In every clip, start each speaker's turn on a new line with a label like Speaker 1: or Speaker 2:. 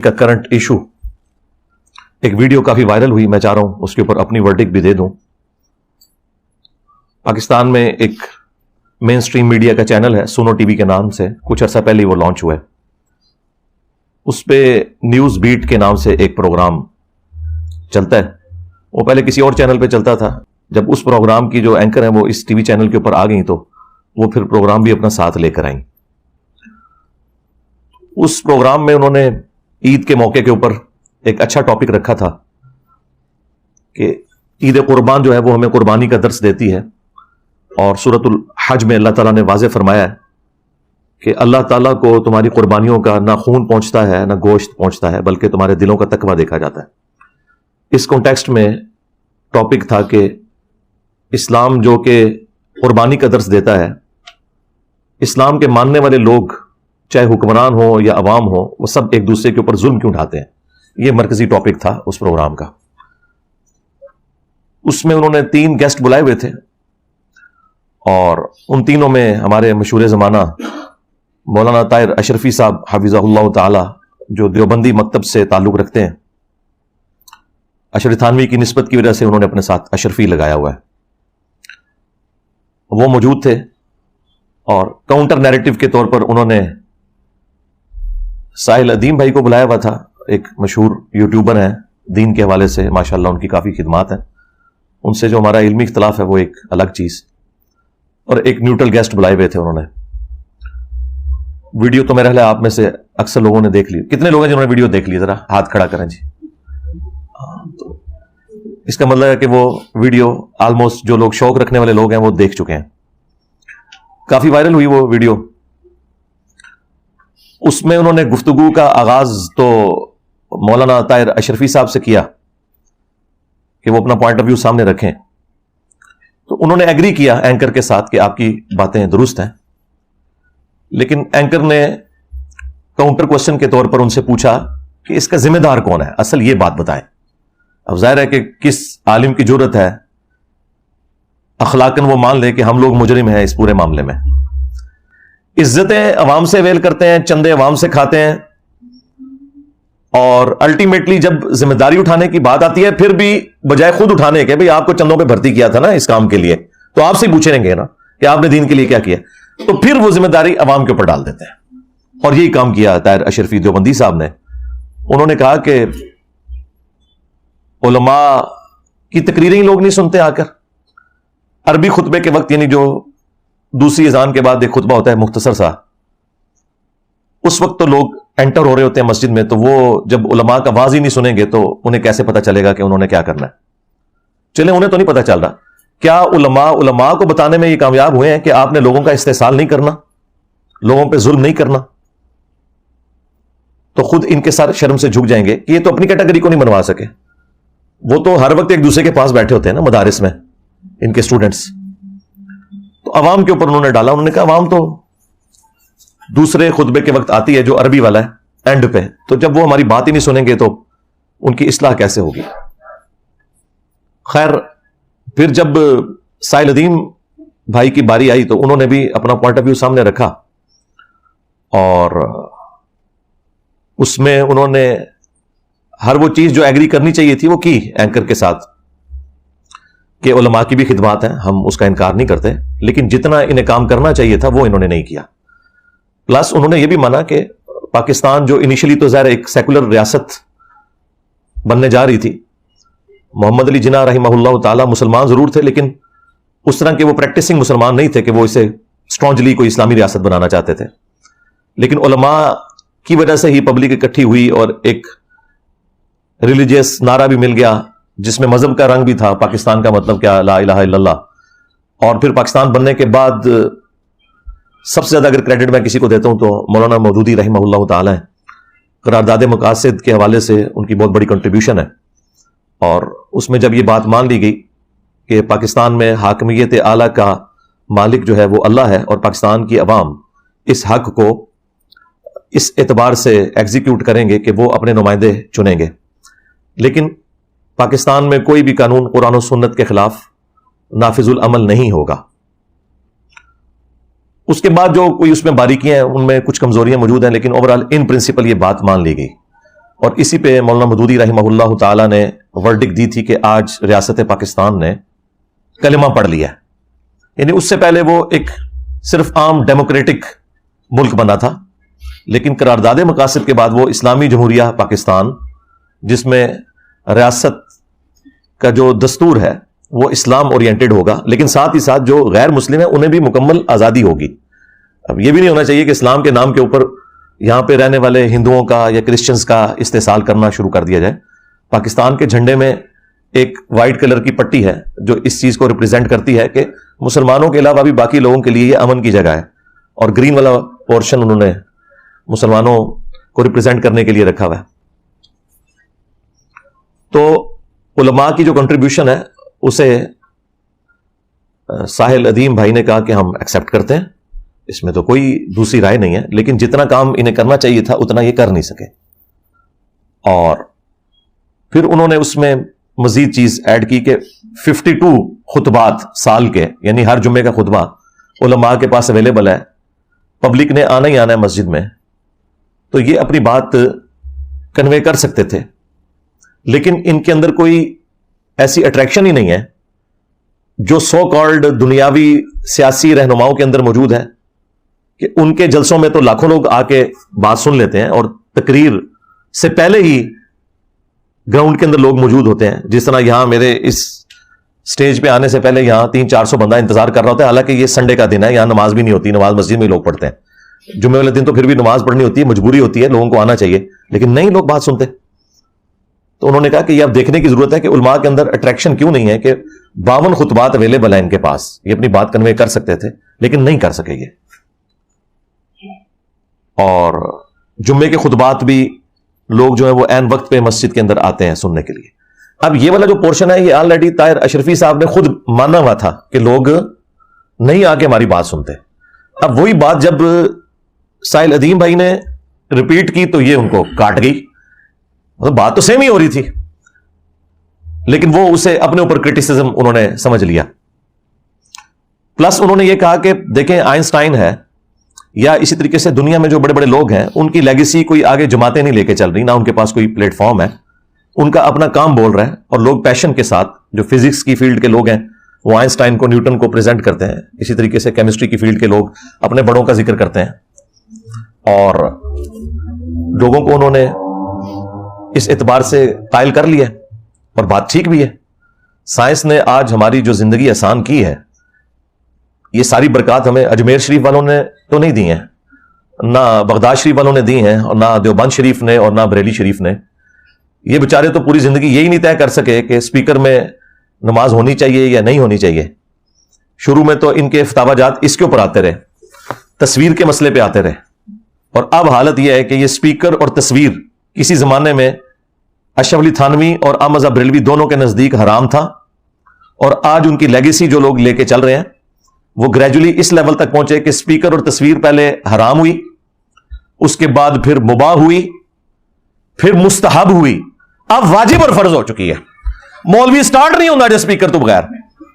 Speaker 1: کا current issue ایک video کافی viral ہوئی، میں چاہ رہا ہوں اس کے اوپر اپنی ورڈکٹ بھی دے دوں۔ پاکستان میں ایک مین اسٹریم میڈیا کا چینل ہے سونو ٹی وی کے نام سے، کچھ عرصہ پہلے وہ لانچ ہوا ہے۔ اس پہ نیوز بیٹ کے نام سے ایک پروگرام چلتا ہے، وہ پہلے کسی اور چینل پہ چلتا تھا۔ جب اس پروگرام کی جو اینکر ہیں وہ اس ٹی وی چینل کے اوپر آ گئیں تو وہ پھر پروگرام بھی اپنا ساتھ لے کر آئیں۔ اس پروگرام میں انہوں نے عید کے موقع کے اوپر ایک اچھا ٹاپک رکھا تھا کہ عید قربان جو ہے وہ ہمیں قربانی کا درس دیتی ہے، اور سورۃ الحج میں اللہ تعالیٰ نے واضح فرمایا ہے کہ اللہ تعالیٰ کو تمہاری قربانیوں کا نہ خون پہنچتا ہے نہ گوشت پہنچتا ہے، بلکہ تمہارے دلوں کا تقویٰ دیکھا جاتا ہے۔ اس کانٹیکسٹ میں ٹاپک تھا کہ اسلام جو کہ قربانی کا درس دیتا ہے، اسلام کے ماننے والے لوگ چاہے حکمران ہو یا عوام ہو، وہ سب ایک دوسرے کے اوپر ظلم کیوں اٹھاتے ہیں۔ یہ مرکزی ٹاپک تھا اس پروگرام کا۔ اس میں انہوں نے 3 گیسٹ بلائے ہوئے تھے، اور ان تینوں میں ہمارے مشہور زمانہ مولانا طاہر اشرفی صاحب حفظہ اللہ تعالی، جو دیوبندی مکتب سے تعلق رکھتے ہیں، اشرف تھانوی کی نسبت کی وجہ سے انہوں نے اپنے ساتھ اشرفی لگایا ہوا ہے، وہ موجود تھے۔ اور کاؤنٹر نیریٹو کے طور پر انہوں نے ساحل ادیم بھائی کو بلایا ہوا تھا، ایک مشہور یوٹیوبر ہیں، دین کے حوالے سے ماشاءاللہ ان کی کافی خدمات ہیں۔ ان سے جو ہمارا علمی اختلاف ہے وہ ایک الگ چیز، اور ایک نیوٹرل گیسٹ بلائے ہوئے تھے انہوں نے۔ ویڈیو تو میرا خیال ہے آپ میں سے اکثر لوگوں نے دیکھ لی۔ کتنے لوگ ہیں جنہوں نے ویڈیو دیکھ لی؟ ذرا ہاتھ کھڑا کریں جی۔ تو اس کا مطلب ہے کہ وہ ویڈیو آلموسٹ جو لوگ شوق رکھنے والے لوگ ہیں وہ دیکھ چکے ہیں۔ کافی وائرل ہوئی وہ ویڈیو۔ اس میں انہوں نے گفتگو کا آغاز تو مولانا طاہر اشرفی صاحب سے کیا کہ وہ اپنا پوائنٹ آف ویو سامنے رکھیں، تو انہوں نے ایگری کیا اینکر کے ساتھ کہ آپ کی باتیں درست ہیں، لیکن اینکر نے کاؤنٹر کوسچن کے طور پر ان سے پوچھا کہ اس کا ذمہ دار کون ہے، اصل یہ بات بتائیں۔ اب ظاہر ہے کہ کس عالم کی جرأت ہے اخلاقاً وہ مان لے کہ ہم لوگ مجرم ہیں اس پورے معاملے میں۔ عزتیں عوام سے ویل کرتے ہیں، چندے عوام سے کھاتے ہیں، اور الٹیمیٹلی جب ذمہ داری اٹھانے کی بات آتی ہے پھر بھی بجائے خود اٹھانے کے، بھئی آپ کو چندوں پہ بھرتی کیا تھا نا اس کام کے لیے، تو آپ سے ہی پوچھیں گے نا کہ آپ نے دین کے لیے کیا کیا، تو پھر وہ ذمہ داری عوام کے اوپر ڈال دیتے ہیں۔ اور یہی کام کیا طاہر اشرفی دیوبندی صاحب نے۔ انہوں نے کہا کہ علماء کی تقریریں ہی لوگ نہیں سنتے آ کر، عربی خطبے کے وقت، یعنی جو دوسری اذان کے بعد ایک خطبہ ہوتا ہے مختصر سا، اس وقت تو لوگ انٹر ہو رہے ہوتے ہیں مسجد میں، تو وہ جب علماء کا واز ہی نہیں سنیں گے تو انہیں کیسے پتا چلے گا کہ انہوں نے کیا کرنا ہے؟ چلے انہیں تو نہیں پتا چل رہا، کیا علماء کو بتانے میں یہ کامیاب ہوئے ہیں کہ آپ نے لوگوں کا استحصال نہیں کرنا، لوگوں پہ ظلم نہیں کرنا؟ تو خود ان کے ساتھ شرم سے جھک جائیں گے کہ یہ تو اپنی کیٹیگری کو نہیں بنوا سکے، وہ تو ہر وقت ایک دوسرے کے پاس بیٹھے ہوتے ہیں نا مدارس میں ان کے اسٹوڈنٹس۔ تو عوام کے اوپر انہوں نے ڈالا، انہوں نے کہا عوام تو دوسرے خطبے کے وقت آتی ہے جو عربی والا ہے اینڈ پہ، تو جب وہ ہماری بات ہی نہیں سنیں گے تو ان کی اصلاح کیسے ہوگی؟ خیر، پھر جب ساحل ادیم بھائی کی باری آئی تو انہوں نے بھی اپنا پوائنٹ آف ویو سامنے رکھا، اور اس میں انہوں نے ہر وہ چیز جو ایگری کرنی چاہیے تھی وہ کی اینکر کے ساتھ، کہ علماء کی بھی خدمات ہیں، ہم اس کا انکار نہیں کرتے، لیکن جتنا انہیں کام کرنا چاہیے تھا وہ انہوں نے نہیں کیا۔ پلس انہوں نے یہ بھی مانا کہ پاکستان جو انیشلی تو ظاہر ایک سیکولر ریاست بننے جا رہی تھی، محمد علی جناح رحمہ اللہ تعالی مسلمان ضرور تھے، لیکن اس طرح کے وہ پریکٹسنگ مسلمان نہیں تھے کہ وہ اسے اسٹرانجلی کوئی اسلامی ریاست بنانا چاہتے تھے، لیکن علماء کی وجہ سے ہی پبلک اکٹھی ہوئی اور ایک ریلیجیس نعرہ بھی مل گیا جس میں مذہب کا رنگ بھی تھا، پاکستان کا مطلب کیا، لا الہ الا اللہ۔ اور پھر پاکستان بننے کے بعد سب سے زیادہ اگر کریڈٹ میں کسی کو دیتا ہوں تو مولانا مودودی رحمہ اللہ تعالی ہیں۔ قرارداد مقاصد کے حوالے سے ان کی بہت بڑی کنٹریبیوشن ہے، اور اس میں جب یہ بات مان لی گئی کہ پاکستان میں حاکمیت اعلیٰ کا مالک جو ہے وہ اللہ ہے، اور پاکستان کی عوام اس حق کو اس اعتبار سے ایگزیکیوٹ کریں گے کہ وہ اپنے نمائندے چنیں گے، لیکن پاکستان میں کوئی بھی قانون قرآن و سنت کے خلاف نافذ العمل نہیں ہوگا۔ اس کے بعد جو کوئی اس میں باریکیاں ہیں، ان میں کچھ کمزوریاں موجود ہیں، لیکن اوورال ان پرنسپل یہ بات مان لی گئی۔ اور اسی پہ مولانا مودودی رحمہ اللہ تعالی نے ورڈکٹ دی تھی کہ آج ریاست پاکستان نے کلمہ پڑھ لیا. یعنی اس سے پہلے وہ ایک صرف عام ڈیموکریٹک ملک بنا تھا، لیکن قرارداد مقاصد کے بعد وہ اسلامی جمہوریہ پاکستان، جس میں ریاست کا جو دستور ہے وہ اسلام اورینٹڈ ہوگا، لیکن ساتھ ہی ساتھ جو غیر مسلم ہیں انہیں بھی مکمل آزادی ہوگی. اب یہ بھی نہیں ہونا چاہیے کہ اسلام کے نام کے اوپر یہاں پہ رہنے والے ہندوؤں کا یا کرسچنز کا استحصال کرنا شروع کر دیا جائے. پاکستان کے جھنڈے میں ایک وائٹ کلر کی پٹی ہے جو اس چیز کو ریپرزینٹ کرتی ہے کہ مسلمانوں کے علاوہ بھی باقی لوگوں کے لیے یہ امن کی جگہ ہے، اور گرین والا پورشن انہوں نے مسلمانوں کو ریپرزینٹ کرنے کے لیے رکھا ہوا ہے. تو علماء کی جو کنٹریبیوشن ہے اسے ساحل ادیم بھائی نے کہا کہ ہم ایکسپٹ کرتے ہیں، اس میں تو کوئی دوسری رائے نہیں ہے، لیکن جتنا کام انہیں کرنا چاہیے تھا اتنا یہ کر نہیں سکے. اور پھر انہوں نے اس میں مزید چیز ایڈ کی کہ 52 خطبات سال کے، یعنی ہر جمعے کا خطبہ علماء کے پاس اویلیبل ہے، پبلک نے آنا ہی آنا ہے مسجد میں، تو یہ اپنی بات کنوے کر سکتے تھے. لیکن ان کے اندر کوئی ایسی اٹریکشن ہی نہیں ہے جو سو کالڈ دنیاوی سیاسی رہنماؤں کے اندر موجود ہے، کہ ان کے جلسوں میں تو لاکھوں لوگ آ کے بات سن لیتے ہیں، اور تقریر سے پہلے ہی گراؤنڈ کے اندر لوگ موجود ہوتے ہیں. جس طرح یہاں میرے اس سٹیج پہ آنے سے پہلے یہاں 300-400 بندہ انتظار کر رہا ہوتا ہے، حالانکہ یہ سنڈے کا دن ہے، یہاں نماز بھی نہیں ہوتی، نماز مسجد میں ہی لوگ پڑھتے ہیں. جمعے والے دن تو پھر بھی نماز پڑھنی ہوتی ہے، مجبوری ہوتی ہے، لوگوں کو آنا چاہیے، لیکن نہیں لوگ بات سنتے. تو انہوں نے کہا کہ یہ اب دیکھنے کی ضرورت ہے کہ علماء کے اندر اٹریکشن کیوں نہیں ہے، کہ 52 خطبات اویلیبل ہیں ان کے پاس، یہ اپنی بات کنوے کر سکتے تھے لیکن نہیں کر سکے یہ. اور جمعے کے خطبات بھی لوگ جو ہے وہ عین وقت پہ مسجد کے اندر آتے ہیں سننے کے لیے. اب یہ والا جو پورشن ہے یہ آلریڈی طاہر اشرفی صاحب نے خود مانا ہوا تھا کہ لوگ نہیں آ کے ہماری بات سنتے. اب وہی بات جب ساحل ادیم بھائی نے ریپیٹ کی تو یہ ان کو کاٹ گئی. بات تو سیم ہی ہو رہی تھی، لیکن وہ اسے اپنے اوپر کرٹیسزم انہوں نے سمجھ لیا. پلس انہوں نے یہ کہا کہ دیکھیں آئنسٹائن ہے یا اسی طریقے سے دنیا میں جو بڑے بڑے لوگ ہیں ان کی لیگیسی کوئی آگے جماعتیں نہیں لے کے چل رہی، نہ ان کے پاس کوئی پلیٹ فارم ہے، ان کا اپنا کام بول رہا ہے. اور لوگ پیشن کے ساتھ، جو فزکس کی فیلڈ کے لوگ ہیں وہ آئنسٹائن کو، نیوٹن کو پریزنٹ کرتے ہیں، اسی طریقے سے کیمسٹری کی فیلڈ کے لوگ اپنے بڑوں کا ذکر کرتے ہیں. اور لوگوں کو انہوں نے اس اعتبار سے قائل کر لیا، اور بات ٹھیک بھی ہے. سائنس نے آج ہماری جو زندگی آسان کی ہے، یہ ساری برکات ہمیں اجمیر شریف والوں نے تو نہیں دی ہیں، نہ بغداد شریف والوں نے دی ہیں، اور نہ دیوبند شریف نے، اور نہ بریلی شریف نے. یہ بیچارے تو پوری زندگی یہی نہیں طے کر سکے کہ اسپیکر میں نماز ہونی چاہیے یا نہیں ہونی چاہیے. شروع میں تو ان کے فتاوی جات اس کے اوپر آتے رہے، تصویر کے مسئلے پہ آتے رہے، اور اب حالت یہ ہے کہ یہ اسپیکر اور تصویر کسی زمانے میں اشرف علی تھانوی اور احمد بریلوی دونوں کے نزدیک حرام تھا، اور آج ان کی لیگیسی جو لوگ لے کے چل رہے ہیں وہ گریجولی اس لیول تک پہنچے کہ اسپیکر اور تصویر پہلے حرام ہوئی، اس کے بعد پھر مباح ہوئی، پھر مستحب ہوئی، اب واجب اور فرض ہو چکی ہے. مولوی سٹارٹ نہیں ہوتا جو اسپیکر تو بغیر،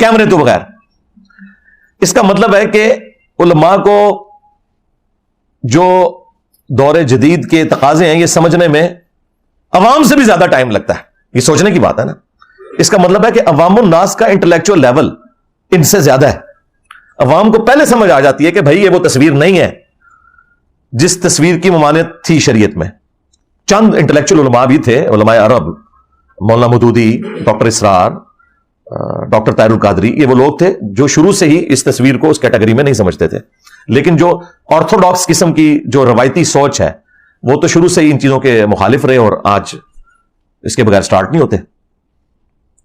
Speaker 1: کیمرے تو بغیر. اس کا مطلب ہے کہ علماء کو جو دور جدید کے تقاضے ہیں یہ سمجھنے میں عوام سے بھی زیادہ ٹائم لگتا ہے. یہ سوچنے کی بات ہے نا. اس کا مطلب ہے کہ عوام الناس کا انٹلیکچوئل لیول ان سے زیادہ ہے. عوام کو پہلے سمجھ آ جاتی ہے کہ بھائی یہ وہ تصویر نہیں ہے جس تصویر کی ممانعت تھی شریعت میں. چند انٹلیکچوئل علماء بھی تھے، علماء عرب، مولانا مودودی، ڈاکٹر اسرار، ڈاکٹر طاہر القادری، یہ وہ لوگ تھے جو شروع سے ہی اس تصویر کو اس کیٹیگری میں نہیں سمجھتے تھے. لیکن جو آرتھوڈاکس قسم کی جو روایتی سوچ ہے وہ تو شروع سے ہی ان چیزوں کے مخالف رہے، اور آج اس کے بغیر سٹارٹ نہیں ہوتے.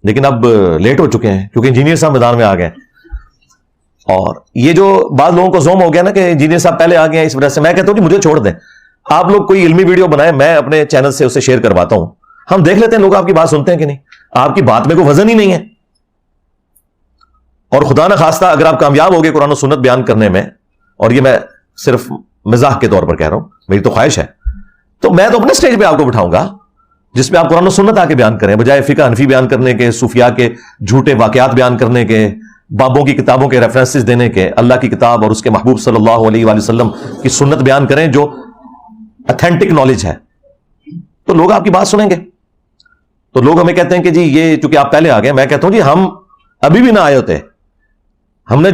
Speaker 1: لیکن اب لیٹ ہو چکے ہیں کیونکہ انجینئر صاحب میدان میں آ گئے. اور یہ جو بعض لوگوں کو زوم ہو گیا نا کہ انجینئر صاحب پہلے آ گئے ہیں، اس وجہ سے میں کہتا ہوں کہ مجھے چھوڑ دیں، آپ لوگ کوئی علمی ویڈیو بنائیں، میں اپنے چینل سے اسے شیئر کرواتا ہوں، ہم دیکھ لیتے ہیں لوگ آپ کی بات سنتے ہیں کہ نہیں. آپ کی بات میں کوئی وزن ہی نہیں ہے. اور خدا نہ خواستہ اگر آپ کامیاب ہو گئے قرآن و سنت بیان کرنے میں، اور یہ میں صرف مزاح کے طور پر کہہ رہا ہوں، میری تو خواہش ہے، تو میں تو اپنے سٹیج پہ آپ کو بٹھاؤں گا جس پہ آپ قرآن و سنت آ کے بیان کریں، بجائے فقہ حنفی بیان کرنے کے، صوفیاء کے جھوٹے واقعات بیان کرنے کے، بابوں کی کتابوں کے ریفرنسز دینے کے. اللہ کی کتاب اور اس کے محبوب صلی اللہ علیہ وآلہ وسلم کی سنت بیان کریں جو اتھینٹک نالج ہے. تو لوگ آپ کی بات سنیں گے. تو لوگ ہمیں کہتے ہیں کہ جی یہ چونکہ آپ پہلے آ گئے, میں کہتا ہوں جی ہم ابھی بھی نہ آئے ہوتے, ہم نے